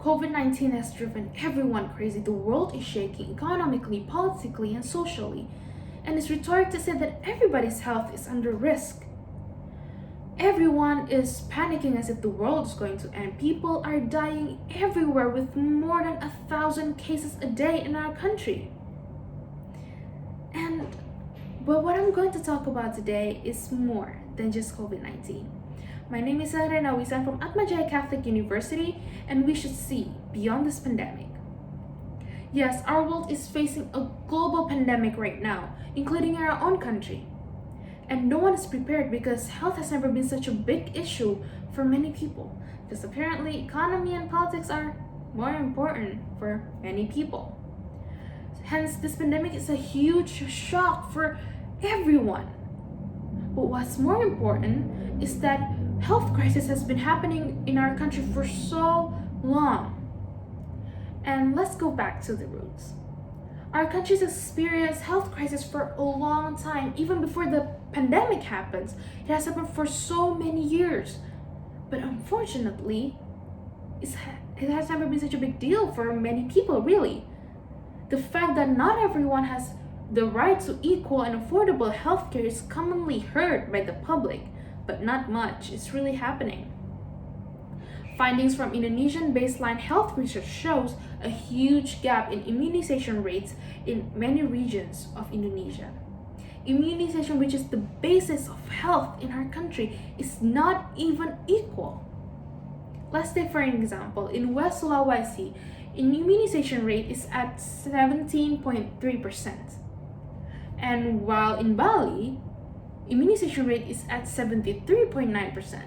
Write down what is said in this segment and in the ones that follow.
COVID-19 has driven everyone crazy. The world is shaking economically, politically, and socially. And it's rhetoric to say that everybody's health is under risk. Everyone is panicking as if the world is going to end. People are dying everywhere with more than 1,000 cases a day in our country. But what I'm going to talk about today is more than just COVID-19. My name is Reyna. I'm from Atmajaya Catholic University, and we should see beyond this pandemic. Yes, our world is facing a global pandemic right now, including in our own country. And no one is prepared because health has never been such a big issue for many people. Because apparently economy and politics are more important for many people. Hence, this pandemic is a huge shock for everyone. But what's more important is that health crisis has been happening in our country for so long. And let's go back to the roots. Our country's experienced health crisis for a long time, even before the pandemic happens. It has happened for so many years. But unfortunately, it has never been such a big deal for many people, really. The fact that not everyone has the right to equal and affordable healthcare is commonly heard by the public, but not much is really happening. Findings from Indonesian baseline health research shows a huge gap in immunization rates in many regions of Indonesia. Immunization, which is the basis of health in our country, is not even equal. Let's take for an example, in West Sulawesi, an immunization rate is at 17.3%. And while in Bali, immunization rate is at 73.9%.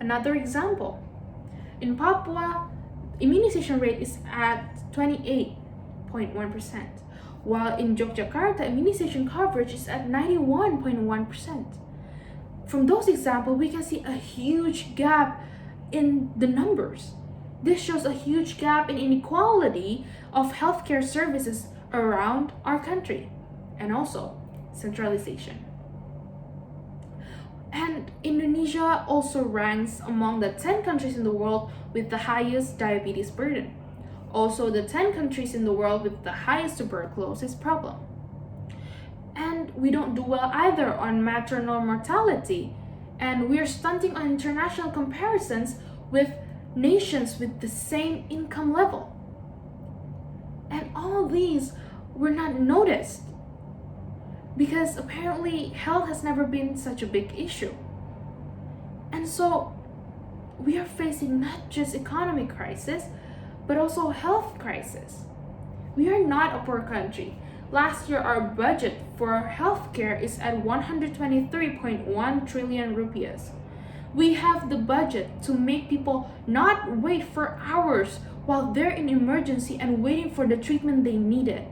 Another example, in Papua, immunization rate is at 28.1%, while in Yogyakarta, immunization coverage is at 91.1%. From those examples, we can see a huge gap in the numbers. This shows a huge gap in inequality of healthcare services around our country, and also centralization. And Indonesia also ranks among the 10 countries in the world with the highest diabetes burden. Also, the 10 countries in the world with the highest tuberculosis problem. And we don't do well either on maternal mortality. And we're stunting on international comparisons with nations with the same income level. And all these were not noticed, because apparently health has never been such a big issue. And so we are facing not just economic crisis, but also health crisis. We are not a poor country. Last year, our budget for healthcare is at 123.1 trillion rupiahs. We have the budget to make people not wait for hours while they're in emergency and waiting for the treatment they needed.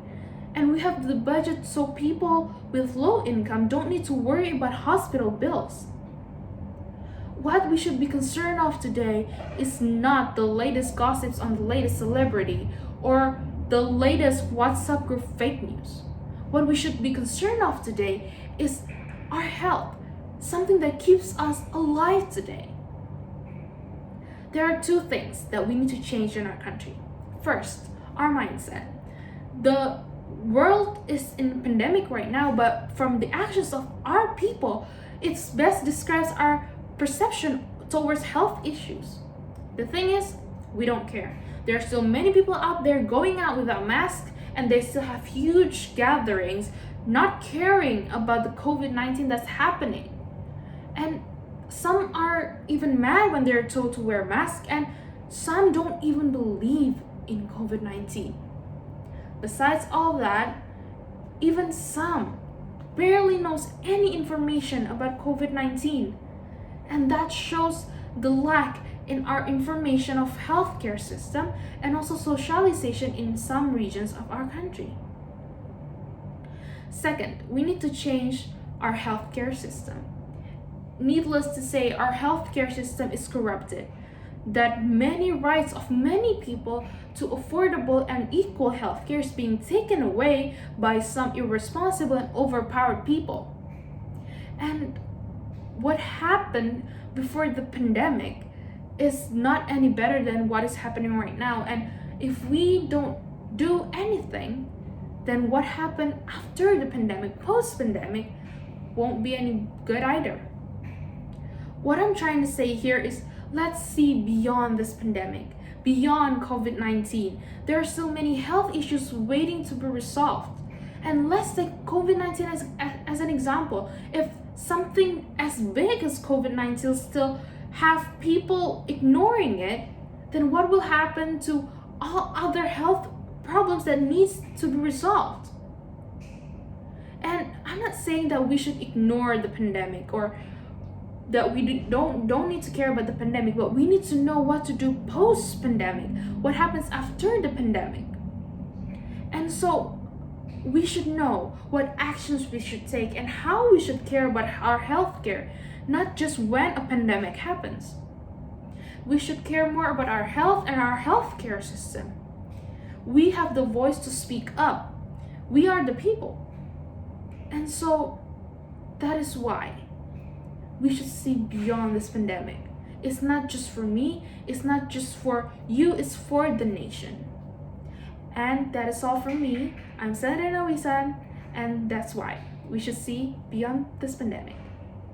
And we have the budget so people with low income don't need to worry about hospital bills. What we should be concerned of today is not the latest gossips on the latest celebrity or the latest WhatsApp group fake news. What we should be concerned of today is our health, something that keeps us alive today. There are two things that we need to change in our country. First, our mindset. The world is in a pandemic right now, but from the actions of our people, it best describes our perception towards health issues. The thing is, we don't care. There are still many people out there going out without masks, and they still have huge gatherings, not caring about the COVID-19 that's happening. And some are even mad when they're told to wear masks, and some don't even believe in COVID-19. Besides all that, even some barely knows any information about COVID-19. And that shows the lack in our information of healthcare system and also socialization in some regions of our country. Second, we need to change our healthcare system. Needless to say, our healthcare system is corrupted, that many rights of many people to affordable and equal healthcare is being taken away by some irresponsible and overpowered people. And what happened before the pandemic is not any better than what is happening right now. And if we don't do anything, then what happened after the pandemic, post-pandemic, won't be any good either. What I'm trying to say here is, let's see beyond this pandemic, beyond COVID-19. There are so many health issues waiting to be resolved. And let's take COVID-19 as an example. If something as big as COVID-19 still have people ignoring it, then what will happen to all other health problems that needs to be resolved? And I'm not saying that we should ignore the pandemic or that we don't need to care about the pandemic, but we need to know what to do post-pandemic, what happens after the pandemic. And so we should know what actions we should take and how we should care about our healthcare, not just when a pandemic happens. We should care more about our health and our healthcare system. We have the voice to speak up. We are the people. And so that is why we should see beyond this pandemic. It's not just for me, it's not just for you, it's for the nation. And that is all from me. I'm Reyna, and that's why we should see beyond this pandemic.